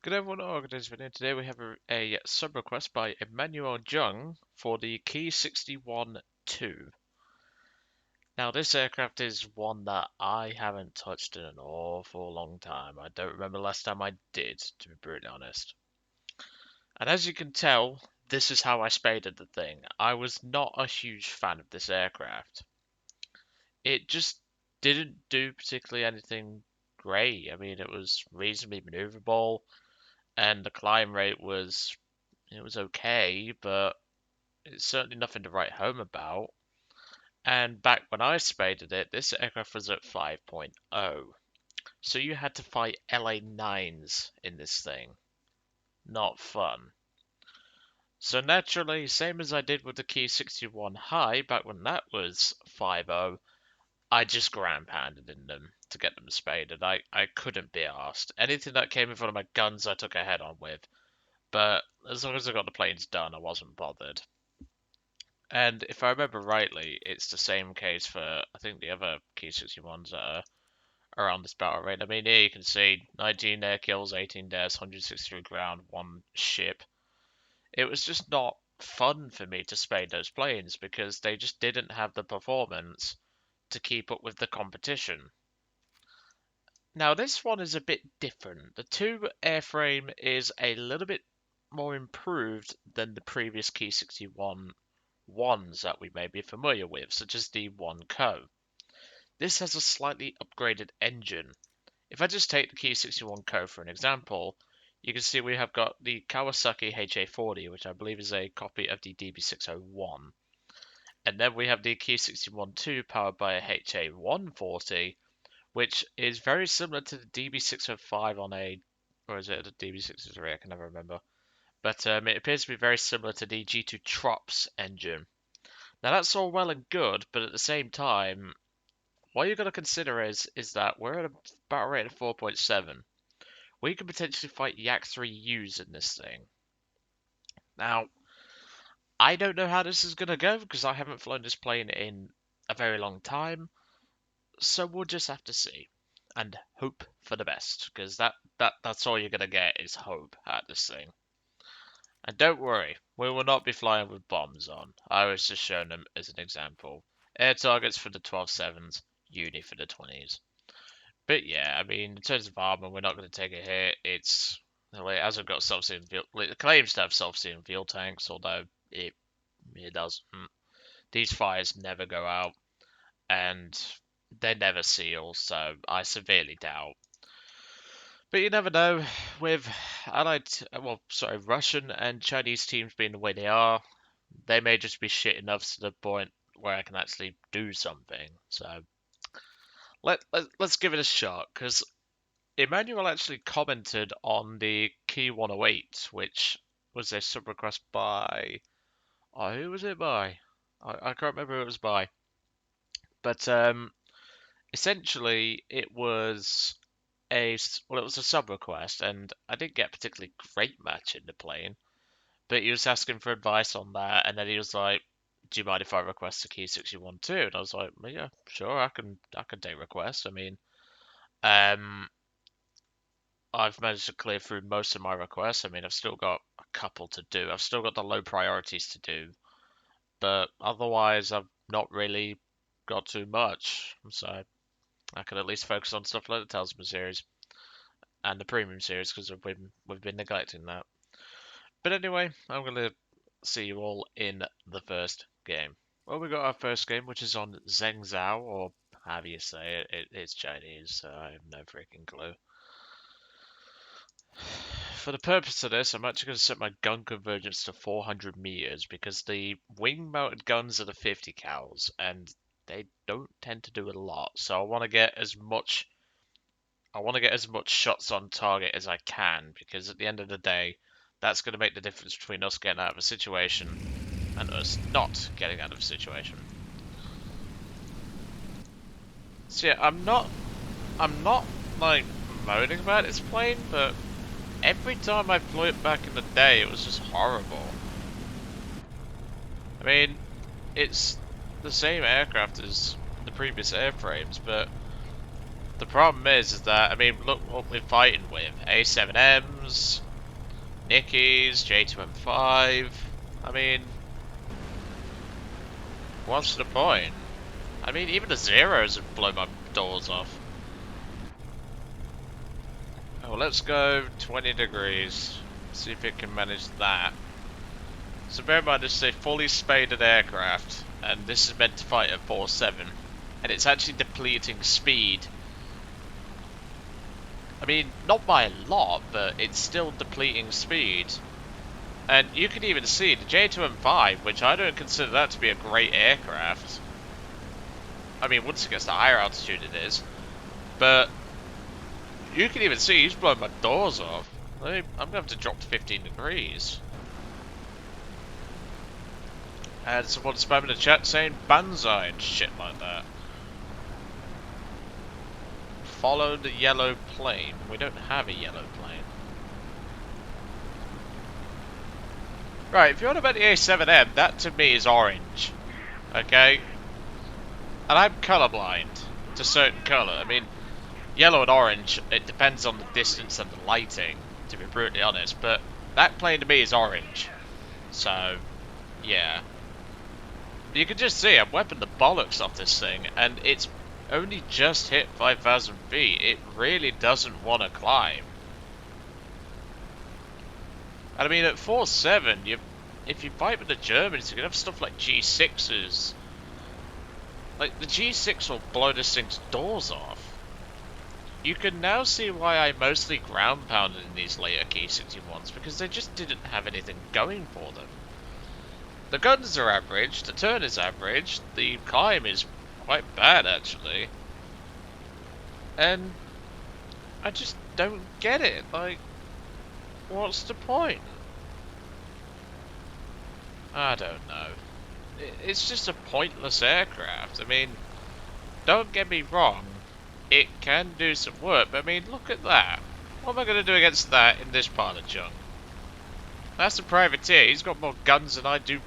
Good everyone, Organism, and today we have a sub request by Emanuel Jung for the Ki-61-II. Now this aircraft is one that I haven't touched in an awful long time. I don't remember the last time I did, to be brutally honest. And as you can tell, this is how I spaded the thing. I was not a huge fan of this aircraft. It just didn't do particularly anything great. I mean, it was reasonably maneuverable, and the climb rate was okay, but it's certainly nothing to write home about. And back when I spaded it, this aircraft was at 5.0. So you had to fight LA9s in this thing. Not fun. So naturally, same as I did with the Ki-61 High back when that was 5.0, I just ground pounded in them to get them spaded. I couldn't be arsed. Anything that came in front of my guns, I took a head on with. But as long as I got the planes done, I wasn't bothered. And if I remember rightly, it's the same case for, I think, the other Ki-61s that are around this battle rate. I mean, here you can see 19 air kills, 18 deaths, 163 ground, 1 ship. It was just not fun for me to spade those planes because they just didn't have the performance to keep up with the competition. Now, this one is a bit different. The 2 airframe is a little bit more improved than the previous Ki-61 ones that we may be familiar with, such as the 1Co. This has a slightly upgraded engine. If I just take the Ki-61-Co for an example, you can see we have got the Kawasaki HA40, which I believe is a copy of the DB601. And then we have the Ki-61-II powered by a HA140, which is very similar to the DB605 on a, or is it a DB603? I can never remember. But it appears to be very similar to the G2 Trops engine. Now that's all well and good, but at the same time, what you've got to consider is that we're at a battle rate of 4.7. We could potentially fight Yak 3Us in this thing. Now, I don't know how this is going to go because I haven't flown this plane in a very long time, so we'll just have to see and hope for the best because that's all you're going to get is hope at this thing. And don't worry, we will not be flying with bombs on. I was just showing them as an example. Air targets for the 12-7s, uni for the 20s. But yeah, I mean, in terms of armor, we're not going to take a hit. It hasn't got self-sealing fuel. It claims to have self-sealing fuel tanks, although it doesn't. These fires never go out, and they never seal, so I severely doubt. But you never know. With Russian and Chinese teams being the way they are, they may just be shit enough to the point where I can actually do something. So let's give it a shot, because Emmanuel actually commented on the Ki-108, which was a sub request by, who was it by? I can't remember who it was by. But essentially it was it was a sub request, and I didn't get a particularly great match in the plane. But he was asking for advice on that, and then he was like, "Do you mind if I request a Ki-61-II?" And I was like, well, "Yeah, sure, I can take requests." I mean, I've managed to clear through most of my requests. I mean, I've still got a couple to do. I've still got the low priorities to do, but otherwise, I've not really got too much. So I can at least focus on stuff like the Talisman series and the Premium series because we've been neglecting that. But anyway, I'm gonna see you all in the first game. Well, we got our first game, which is on Zhengzhou, or however you say it. It's Chinese, so I have no freaking clue. For the purpose of this, I'm actually going to set my gun convergence to 400 meters because the wing-mounted guns are the 50 cals, and they don't tend to do a lot. So I want to get as much shots on target as I can, because at the end of the day, that's going to make the difference between us getting out of a situation and us not getting out of a situation. So yeah, I'm not like moaning about this plane, but every time I flew it back in the day, it was just horrible. I mean, it's the same aircraft as the previous airframes, but the problem is that, I mean, look what we're fighting with. A7Ms, bombs, Nickies, J2M5. I mean, what's the point? I mean, even the Zeros would blow my doors off. Oh, let's go 20 degrees. See if it can manage that. So bear in mind, this is a fully spaded aircraft, and this is meant to fight at 4-7. And it's actually depleting speed. I mean, not by a lot, but it's still depleting speed. And you can even see the J2M5, which I don't consider that to be a great aircraft. I mean, once it gets to higher altitude it is. But you can even see he's blowing my doors off. I'm going to have to drop to 15 degrees. And someone spamming in the chat saying banzai and shit like that. Follow the yellow plane. We don't have a yellow plane. Right, if you're on about the A7M, that to me is orange. Okay? And I'm colourblind to certain colour. I mean, yellow and orange, it depends on the distance and the lighting, to be brutally honest. But that plane to me is orange. So, yeah. You can just see I'm weaping the bollocks off this thing, and it's only just hit 5,000 feet. It really doesn't want to climb. And I mean, at 4-7, if you fight with the Germans, you can have stuff like G6s. Like, the G6 will blow this thing's doors off. You can now see why I mostly ground pounded in these later Ki-61s, because they just didn't have anything going for them. The guns are average, the turn is average, the climb is quite bad actually. And I just don't get it. Like, what's the point? I don't know. It's just a pointless aircraft. I mean, don't get me wrong, it can do some work, but I mean, look at that. What am I going to do against that in this part of Jung? That's a privateer. He's got more guns than I do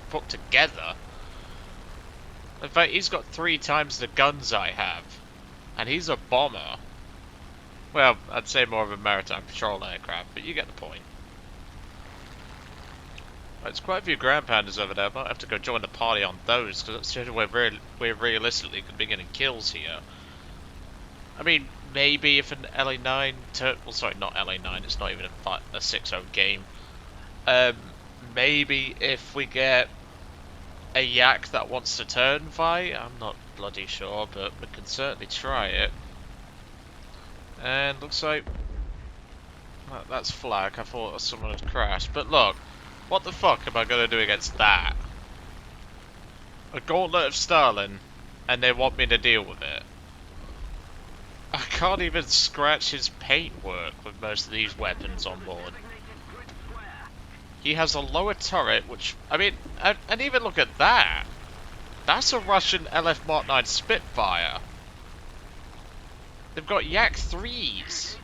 put together. In fact, he's got 3 times the guns I have. And he's a bomber. Well, I'd say more of a maritime patrol aircraft, but you get the point. There's quite a few ground pounders over there. I might have to go join the party on those, because that's the only way we're realistically going to be getting kills here. I mean, maybe if an LA9 well, sorry, not LA9, it's not even a 6-0 game. Maybe if we get a yak that wants to turn fight, I'm not bloody sure, but we can certainly try it. And looks like that's flak. I thought someone had crashed, but look, what the fuck am I gonna do against that? A gauntlet of Stalin, and they want me to deal with it. I can't even scratch his paintwork with most of these weapons on board. He has a lower turret, which, I mean, and even look at that. That's a Russian LF Mark 9 Spitfire. They've got Yak 3s.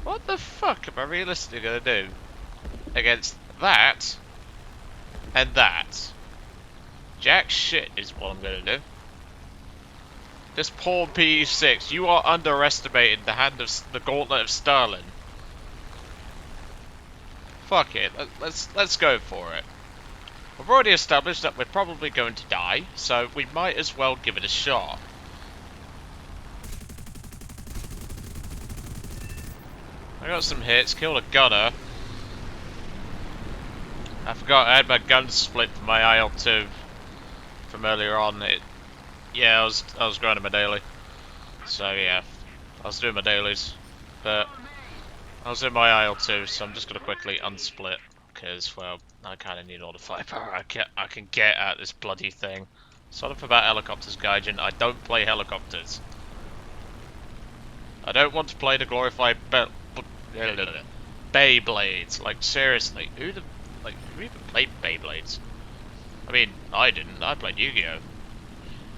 What the fuck am I realistically going to do against that and that? Jack shit is what I'm going to do. This poor PE6, you are underestimating the hand of the gauntlet of Stalin. Fuck it, let's go for it. We've already established that we're probably going to die, so we might as well give it a shot. I got some hits, killed a gunner. I forgot I had my gun split for my IL-2 from earlier on. Yeah, I was grinding my daily. So yeah, I was doing my dailies, but I was in my IL-2, so I'm just gonna quickly unsplit because, well, I kind of need all the firepower I can get at this bloody thing. Sort of about helicopters, Gaijin. I don't play helicopters. I don't want to play the glorified Beyblades. Like, seriously, who even played Beyblades? I mean, I didn't. I played Yu-Gi-Oh,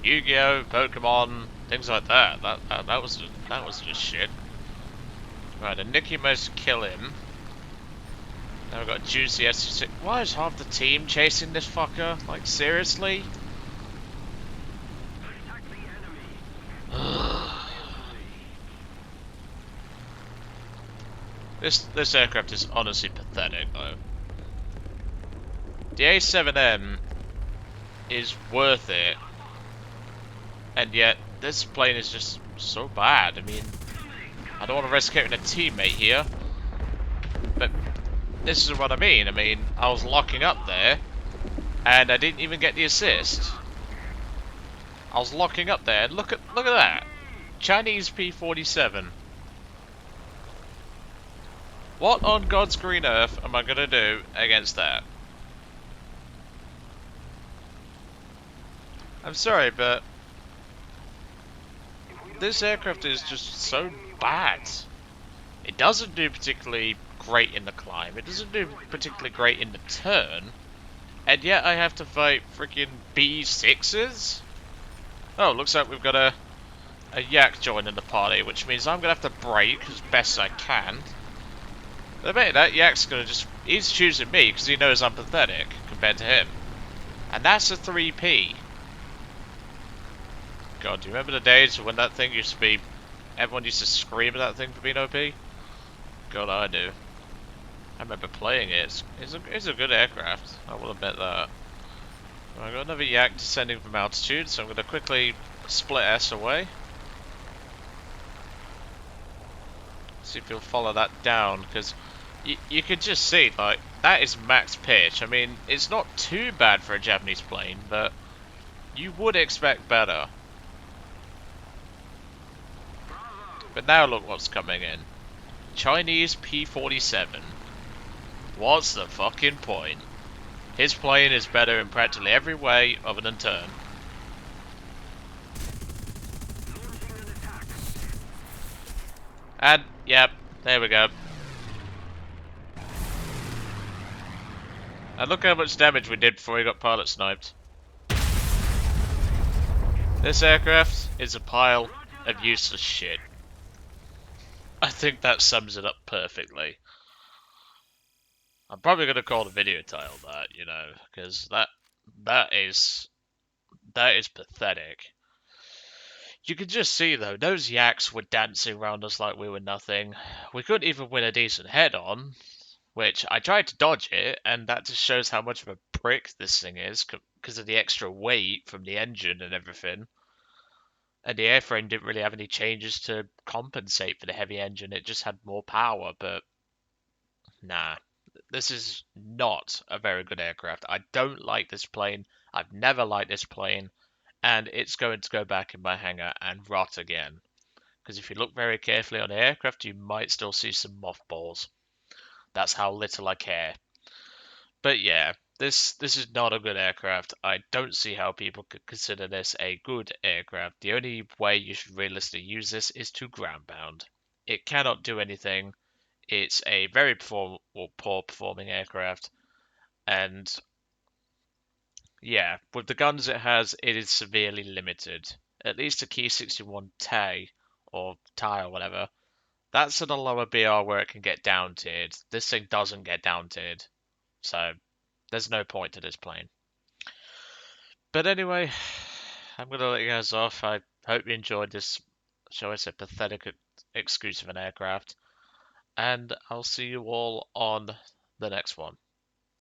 Yu-Gi-Oh, Pokemon, things like that. That was just shit. Right, and Nicky managed to kill him. Now we've got Juicy SC6. Why is half the team chasing this fucker? Like, seriously? This aircraft is honestly pathetic, though. The A7M is worth it, and yet this plane is just so bad. I mean, I don't want to risk hitting a teammate here, but this is what I mean. I mean, I was locking up there, and I didn't even get the assist. I was locking up there, and look at that. Chinese P-47. What on God's green earth am I gonna do against that? I'm sorry, but this aircraft is just so bad. It doesn't do particularly great in the climb. It doesn't do particularly great in the turn. And yet I have to fight freaking B6s? Oh, looks like we've got a yak joining the party, which means I'm going to have to brake as best I can. But I bet that yak's going to he's choosing me because he knows I'm pathetic compared to him. And that's a 3P. God, do you remember the days when that thing used to be... Everyone used to scream at that thing for being OP? God, I do. I remember playing it. It's a good aircraft. I will admit that. Well, I got another yak descending from altitude, so I'm going to quickly split S away. See if you'll follow that down, because you can just see, like, that is max pitch. I mean, it's not too bad for a Japanese plane, but you would expect better. But now look what's coming in. Chinese P-47. What's the fucking point? His plane is better in practically every way other than turn. And, yep, there we go. And look how much damage we did before he got pilot sniped. This aircraft is a pile of useless shit. I think that sums it up perfectly. I'm probably going to call the video title that, you know, because that is pathetic. You can just see though, those yaks were dancing around us like we were nothing. We couldn't even win a decent head on, which I tried to dodge it, and that just shows how much of a prick this thing is because of the extra weight from the engine and everything. And the airframe didn't really have any changes to compensate for the heavy engine, it just had more power, but nah. This is not a very good aircraft. I don't like this plane. I've never liked this plane, and it's going to go back in my hangar and rot again. Because if you look very carefully on the aircraft, you might still see some mothballs. That's how little I care. But yeah, this is not a good aircraft. I don't see how people could consider this a good aircraft. The only way you should realistically use this is to ground pound. It cannot do anything. It's a very poor performing aircraft, and yeah, with the guns it has, it is severely limited. At least a Ki-61-II or TIE or whatever, that's at a lower BR where it can get down tiered. This thing doesn't get down tiered, so there's no point to this plane. But anyway, I'm gonna let you guys off. I hope you enjoyed this, shall I say, pathetic excuse of an aircraft, and I'll see you all on the next one.